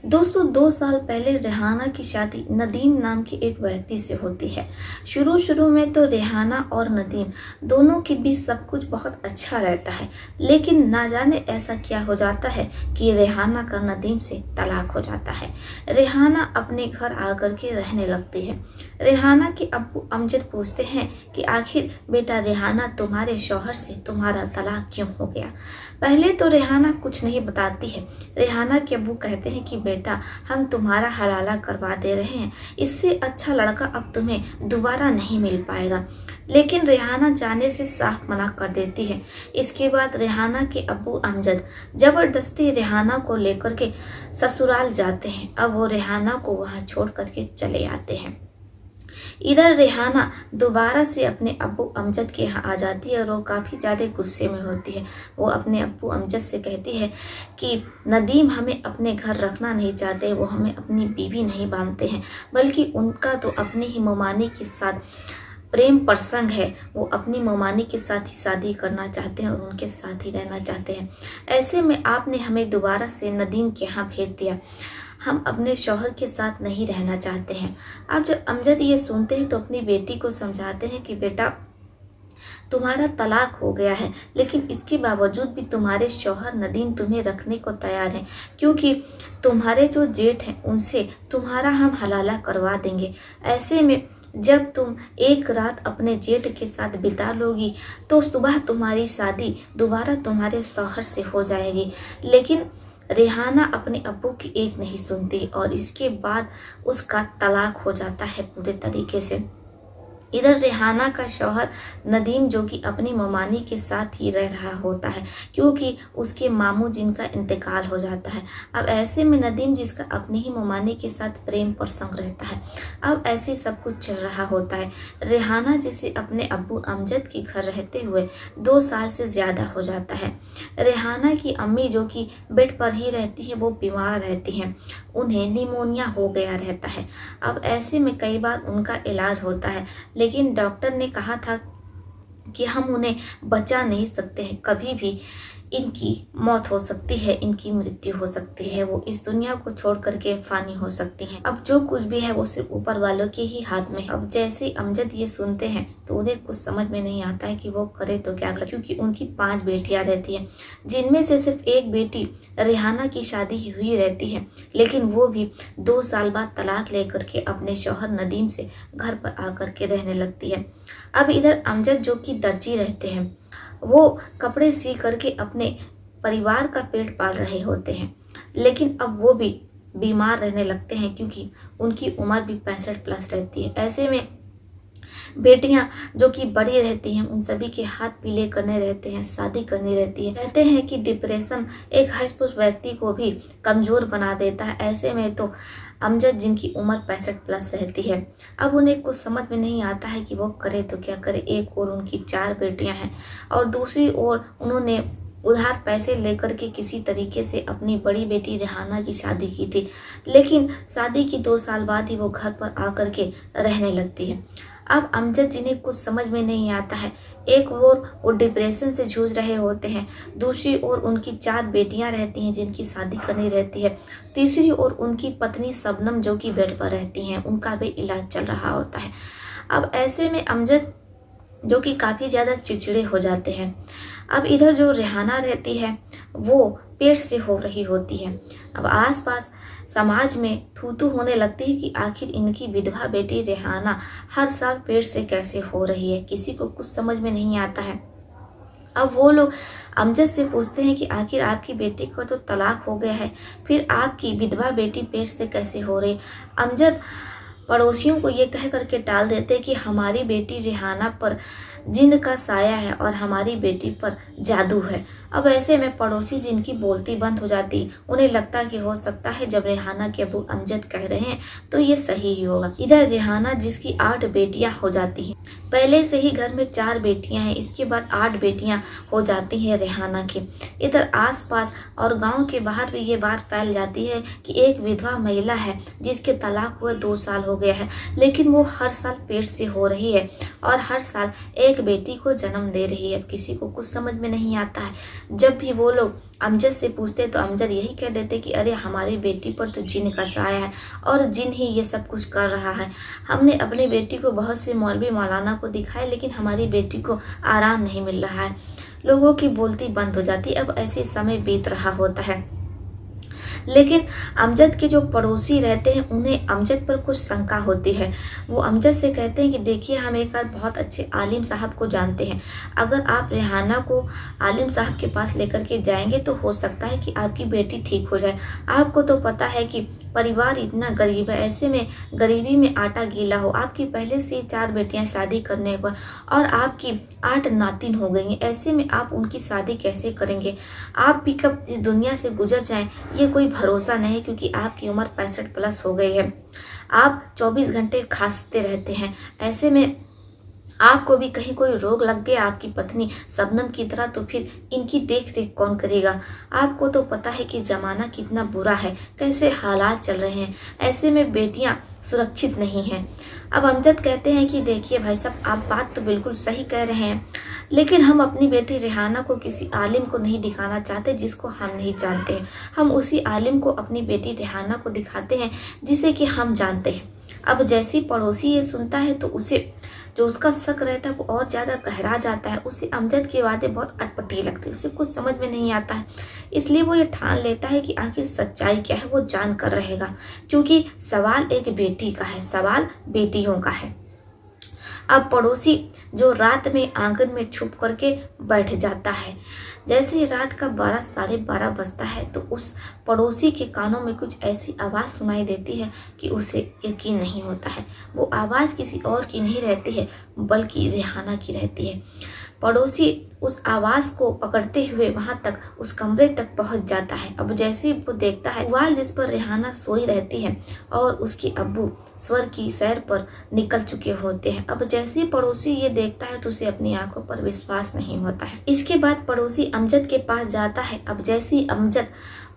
दोस्तों 2 साल पहले रेहाना की शादी नदीम नाम के एक व्यक्ति से होती है। शुरू शुरू में तो रेहाना और नदीम दोनों के बीच सब कुछ बहुत अच्छा रहता है, लेकिन ना जाने ऐसा क्या हो जाता है कि रेहाना का नदीम से तलाक हो जाता है। रेहाना अपने घर आकर के रहने लगती है। रेहाना के अब्बू अमजद पूछते हैं कि आखिर बेटा रेहाना तुम्हारे शौहर से तुम्हारा तलाक क्यों हो गया। पहले तो रेहाना कुछ नहीं बताती है। रेहाना के अब्बू कहते हैं कि बेटा हम तुम्हारा हलाला करवा दे रहे हैं, इससे अच्छा लड़का अब तुम्हें दोबारा नहीं मिल पाएगा। लेकिन रेहाना जाने से साफ मना कर देती है। इसके बाद रेहाना के अब्बू अमजद जबरदस्ती रेहाना को लेकर के ससुराल जाते हैं। अब वो रेहाना को वहां छोड़ करके चले आते हैं। इधर रेहाना दोबारा से अपने अब्बू अमजद के यहाँ आ जाती है और वो काफ़ी ज़्यादा गुस्से में होती है। वो अपने अब्बू अमजद से कहती है कि नदीम हमें अपने घर रखना नहीं चाहते, वो हमें अपनी बीवी नहीं मानते हैं, बल्कि उनका तो अपनी ही ममानी के साथ प्रेम प्रसंग है। वो अपनी ममानी के साथ ही शादी करना चाहते हैं और उनके साथ ही रहना चाहते हैं। ऐसे में आपने हमें दोबारा से नदीम के यहाँ भेज दिया, हम अपने शौहर के साथ नहीं रहना चाहते हैं। अब जब अमजद ये सुनते हैं तो अपनी बेटी को समझाते हैं कि बेटा तुम्हारा तलाक हो गया है, लेकिन इसके बावजूद भी तुम्हारे शौहर नदीम तुम्हें रखने को तैयार हैं, क्योंकि तुम्हारे जो जेठ हैं उनसे तुम्हारा हम हलाला करवा देंगे। ऐसे में जब तुम एक रात अपने जेठ के साथ बिता लोगी तो सुबह तुम्हारी शादी दोबारा तुम्हारे शौहर से हो जाएगी। लेकिन रेहाना अपने अब्बू की एक नहीं सुनती और इसके बाद उसका तलाक हो जाता है पूरे तरीके से। इधर रेहाना का शौहर नदीम जो कि अपनी ममानी के साथ ही रह रहा होता है, क्योंकि उसके मामू जिनका इंतकाल हो जाता है। अब ऐसे में नदीम जिसका अपनी ही ममानी के साथ प्रेम प्रसंग रहता है, अब ऐसे सब कुछ चल रहा होता है। रेहाना जिसे अपने अब्बू अमजद के घर रहते हुए 2 साल से ज़्यादा हो जाता है। रेहाना की अम्मी जो कि बेड पर ही रहती हैं, वो बीमार रहती हैं, उन्हें निमोनिया हो गया रहता है। अब ऐसे में कई बार उनका इलाज होता है, लेकिन डॉक्टर ने कहा था कि हम उन्हें बचा नहीं सकते हैं, कभी भी इनकी मौत हो सकती है, इनकी मृत्यु हो सकती है, वो इस दुनिया को छोड़ करके फानी हो सकती हैं। अब जो कुछ भी है वो सिर्फ ऊपर वालों के ही हाथ में है। अब जैसे अमजद ये सुनते हैं तो उन्हें कुछ समझ में नहीं आता है कि वो करे तो क्या करे, क्योंकि उनकी 5 बेटियां रहती हैं, जिनमें से सिर्फ एक बेटी रेहाना की शादी हुई रहती है, लेकिन वो भी 2 साल बाद तलाक लेकर के अपने शौहर नदीम से घर पर आकर के रहने लगती है। अब इधर अमजद जो कि दर्जी रहते हैं, वो कपड़े सी करके अपने परिवार का पेट पाल रहे होते हैं, लेकिन अब वो भी बीमार रहने लगते हैं, क्योंकि उनकी उम्र भी 65 प्लस रहती है। ऐसे में बेटियां जो कि बड़ी रहती हैं, उन सभी के हाथ पीले करने रहते हैं, शादी करनी रहती है। कहते हैं कि डिप्रेशन एक हष्ट-पुष्ट व्यक्ति को भी कमज़ोर बना देता है। ऐसे में तो अमजद जिनकी उम्र 65 प्लस रहती है, अब उन्हें कुछ समझ में नहीं आता है कि वो करे तो क्या करे। एक और उनकी 4 बेटियां हैं और दूसरी ओर उन्होंने उधार पैसे लेकर के किसी तरीके से अपनी बड़ी बेटी रेहाना की शादी की थी, लेकिन शादी की 2 साल बाद ही वो घर पर आकर के रहने लगती है। अब अमजद जिन्हें कुछ समझ में नहीं आता है, एक ओर वो डिप्रेशन से जूझ रहे होते हैं, दूसरी ओर उनकी 4 बेटियां रहती हैं जिनकी शादी करनी रहती है, तीसरी ओर उनकी पत्नी शबनम जो कि बेड पर रहती हैं, उनका भी इलाज चल रहा होता है। अब ऐसे में अमजद जो कि काफ़ी ज़्यादा चिड़चिड़े हो जाते हैं। अब इधर जो रेहाना रहती है वो पेट से हो रही होती है। अब आसपास समाज में थू-थू होने लगती है कि आखिर इनकी विधवा बेटी रेहाना हर साल पेट से कैसे हो रही है, किसी को कुछ समझ में नहीं आता है। अब वो लोग अमजद से पूछते हैं कि आखिर आपकी बेटी को तो तलाक हो गया है, फिर आपकी विधवा बेटी पेट से कैसे हो रही। अमजद पड़ोसियों को ये कह करके टाल देते कि हमारी बेटी रेहाना पर जिन्न का साया है और हमारी बेटी पर जादू है। अब ऐसे में पड़ोसी जिनकी बोलती बंद हो जाती, उन्हें लगता कि हो सकता है जब रेहाना के अब्बू अमजद कह रहे हैं तो ये सही ही होगा। इधर रेहाना जिसकी 8 बेटियां हो जाती हैं, पहले से ही घर में 4 बेटियां हैं, इसके बाद 8 बेटियां हो जाती हैं रेहाना की। इधर आसपास और गांव के बाहर भी ये बात फैल जाती है कि एक विधवा महिला है जिसके तलाक हुए 2 साल हो गया है, लेकिन वो हर साल पेट से हो रही है और हर साल एक एक बेटी को जन्म दे रही है। अब किसी को कुछ समझ में नहीं आता है। जब भी वो लोग अमजद से पूछते तो अमजद यही कह देते कि अरे हमारी बेटी पर तो जिन का साया है और जिन ही ये सब कुछ कर रहा है। हमने अपनी बेटी को बहुत से मौलवी मौलाना को दिखाए लेकिन हमारी बेटी को आराम नहीं मिल रहा है। लोगों की बोलती बंद हो जाती। अब ऐसे समय बीत रहा होता है, लेकिन अमजद के जो पड़ोसी रहते हैं उन्हें अमजद पर कुछ शंका होती है। वो अमजद से कहते हैं कि देखिए, हम एक बहुत अच्छे आलिम साहब को जानते हैं। अगर आप रेहाना को आलिम साहब के पास लेकर के जाएंगे तो हो सकता है कि आपकी बेटी ठीक हो जाए। आपको तो पता है कि परिवार इतना गरीब है, ऐसे में गरीबी में आटा गीला हो। आपकी पहले से 4 बेटियां शादी करने पर और आपकी 8 नातिन हो गई हैं। ऐसे में आप उनकी शादी कैसे करेंगे? आप भी कब इस दुनिया से गुजर जाएं ये कोई भरोसा नहीं, क्योंकि आपकी उम्र 65 प्लस हो गई है। आप 24 घंटे खांसते रहते हैं। ऐसे में आपको भी कहीं कोई रोग लग गया आपकी पत्नी शबनम की तरह तो फिर इनकी देख रेख कौन करेगा? आपको तो पता है कि ज़माना कितना बुरा है, कैसे हालात चल रहे हैं। ऐसे में बेटियां सुरक्षित नहीं हैं। अब अमजद कहते हैं कि देखिए भाई साहब, आप बात तो बिल्कुल सही कह रहे हैं, लेकिन हम अपनी बेटी रेहाना को किसी आलिम को नहीं दिखाना चाहते जिसको हम नहीं जानते हैं। हम उसी आलिम को अपनी बेटी रेहाना को दिखाते हैं जिसे कि हम जानते हैं। अब जैसी पड़ोसी ये सुनता है तो उसे जो उसका शक रहता है वो और ज़्यादा गहरा जाता है। उसे अमजद की बातें बहुत अटपटी लगती है, उसे कुछ समझ में नहीं आता है। इसलिए वो ये ठान लेता है कि आखिर सच्चाई क्या है वो जान कर रहेगा, क्योंकि सवाल एक बेटी का है, सवाल बेटियों का है। अब पड़ोसी जो रात में आंगन में छुप करके बैठ जाता है। जैसे ही रात का 12 साढ़े 12 बजता है तो उस पड़ोसी के कानों में कुछ ऐसी आवाज़ सुनाई देती है कि उसे यकीन नहीं होता है। वो आवाज़ किसी और की नहीं रहती है बल्कि रेहाना की रहती है। पड़ोसी उस आवाज़ को पकड़ते हुए वहां तक उस कमरे तक पहुंच जाता है। अब जैसे ही वो देखता है पुआल जिस पर रेहाना सोई रहती है और उसके अब्बू स्वर्ग की सैर पर निकल चुके होते हैं। अब जैसे ही पड़ोसी ये देखता है तो उसे अपनी आंखों पर विश्वास नहीं होता है। इसके बाद पड़ोसी अमजद के पास जाता है। अब जैसे ही अमजद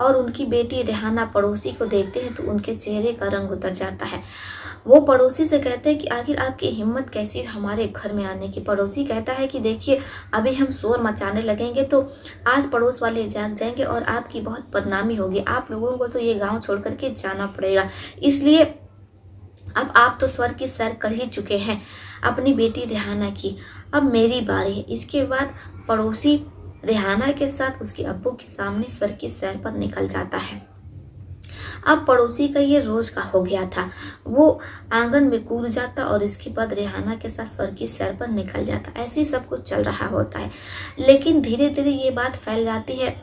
और उनकी बेटी रेहाना पड़ोसी को देखते हैं तो उनके चेहरे का रंग उतर जाता है। वो पड़ोसी से कहते हैं कि आखिर आपकी हिम्मत कैसी है हमारे घर में आने की? पड़ोसी कहता है कि देखिए, अभी हम शोर मचाने लगेंगे तो आज पड़ोस वाले जाग जाएंगे और आपकी बहुत बदनामी होगी। आप लोगों को तो ये गांव छोड़ करके जाना पड़ेगा। इसलिए अब आप तो स्वर्ग की सैर कर ही चुके हैं अपनी बेटी रेहाना की, अब मेरी बारी है। इसके बाद पड़ोसी रेहाना के साथ उसके अब्बू के सामने स्वर्ग की सैर पर निकल जाता है। अब पड़ोसी का ये रोज का हो गया था। वो आंगन में कूद जाता और इसके बाद रेहाना के साथ स्वर्ग की सैर पर निकल जाता। ऐसे ही सब कुछ चल रहा होता है, लेकिन धीरे धीरे ये बात फैल जाती है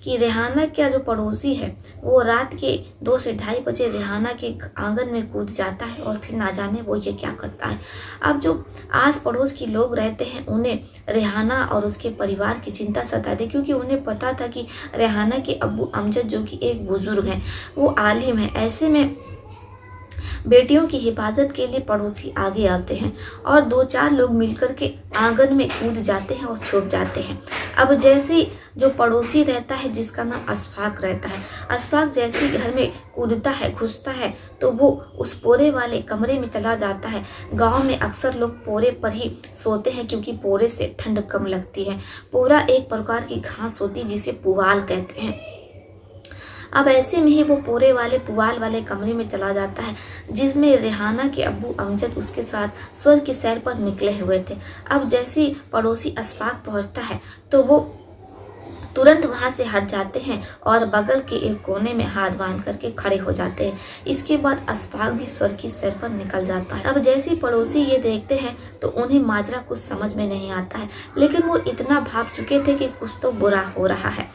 कि रेहाना का जो पड़ोसी है वो रात के 2 से 2:30 बजे रेहाना के आंगन में कूद जाता है और फिर ना जाने वो ये क्या करता है। अब जो आस पड़ोस के लोग रहते हैं उन्हें रेहाना और उसके परिवार की चिंता सताती, क्योंकि उन्हें पता था कि रेहाना के अब्बू अमजद जो कि एक बुजुर्ग हैं, वो आलिम है। ऐसे में बेटियों की हिफाजत के लिए पड़ोसी आगे आते हैं और 2-4 लोग मिलकर के आंगन में कूद जाते हैं और छुप जाते हैं। अब जैसे ही जो पड़ोसी रहता है जिसका नाम अशफाक रहता है, अशफाक जैसे ही घर में कूदता है घुसता है तो वो उस पोरे वाले कमरे में चला जाता है। गांव में अक्सर लोग पोरे पर ही सोते हैं क्योंकि पोरे से ठंड कम लगती है। पोरा एक प्रकार की घास होती है जिसे पुआल कहते हैं। अब ऐसे में ही वो पोरे वाले पुआल वाले कमरे में चला जाता है जिसमें रेहाना के अब्बू अमजद उसके साथ स्वर्ग की सैर पर निकले हुए थे। अब जैसे ही पड़ोसी अशफाक पहुंचता है तो वो तुरंत वहां से हट जाते हैं और बगल के एक कोने में हाथ बांध करके खड़े हो जाते हैं। इसके बाद अशफाक भी स्वर्ग की सैर पर निकल जाता है। अब जैसे ही पड़ोसी ये देखते हैं तो उन्हें माजरा कुछ समझ में नहीं आता है, लेकिन वो इतना भाग चुके थे कि कुछ तो बुरा हो रहा है।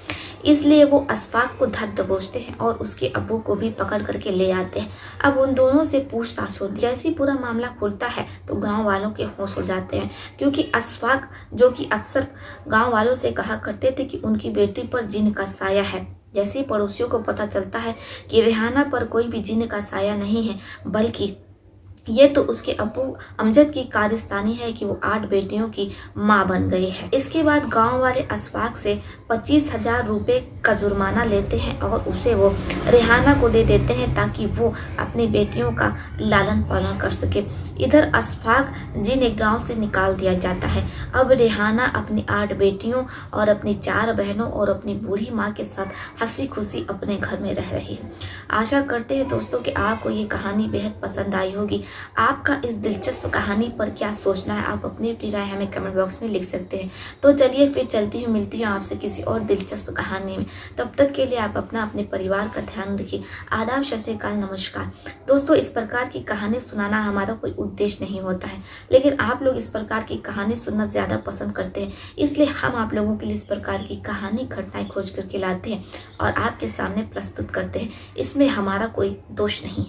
इसलिए वो अशफाक को धर दबोचते हैं और उसके अब्बू को भी पकड़ करके ले आते हैं। अब उन दोनों से पूछताछ होती है। जैसे ही पूरा मामला खुलता है तो गांव वालों के होश उड़ जाते हैं, क्योंकि अशफाक जो कि अक्सर गांव वालों से कहा करते थे कि उनकी बेटी पर जिन का साया है। जैसे ही पड़ोसियों को पता चलता है कि रेहाना पर कोई भी जिन का साया नहीं है बल्कि ये तो उसके अब्बू अमजद की कारस्तानी है कि वो 8 बेटियों की माँ बन गई है। इसके बाद गांव वाले अशफाक से 25,000 रुपये का जुर्माना लेते हैं और उसे वो रेहाना को दे देते हैं ताकि वो अपनी बेटियों का लालन पालन कर सके। इधर अशफाक जिन्हें गांव से निकाल दिया जाता है। अब रेहाना अपनी 8 बेटियों और अपनी 4 बहनों और अपनी बूढ़ी माँ के साथ हंसी खुशी अपने घर में रह रही है। आशा करते हैं दोस्तों कि आपको ये कहानी बेहद पसंद आई होगी। आपका इस दिलचस्प कहानी पर क्या सोचना है, आप अपनी अपनी राय हमें कमेंट बॉक्स में लिख सकते हैं। तो चलिए फिर चलती हूँ, मिलती हूँ आपसे किसी और दिलचस्प कहानी में। तब तक के लिए आप अपना अपने परिवार का ध्यान रखिए। आदाब, सत श्री अकाल, नमस्कार। दोस्तों, इस प्रकार की कहानी सुनाना हमारा कोई उद्देश्य नहीं होता है, लेकिन आप लोग इस प्रकार की कहानी सुनना ज़्यादा पसंद करते हैं, इसलिए हम आप लोगों के लिए इस प्रकार की कहानी घटनाएं खोज करके लाते हैं और आपके सामने प्रस्तुत करते हैं। इसमें हमारा कोई दोष नहीं।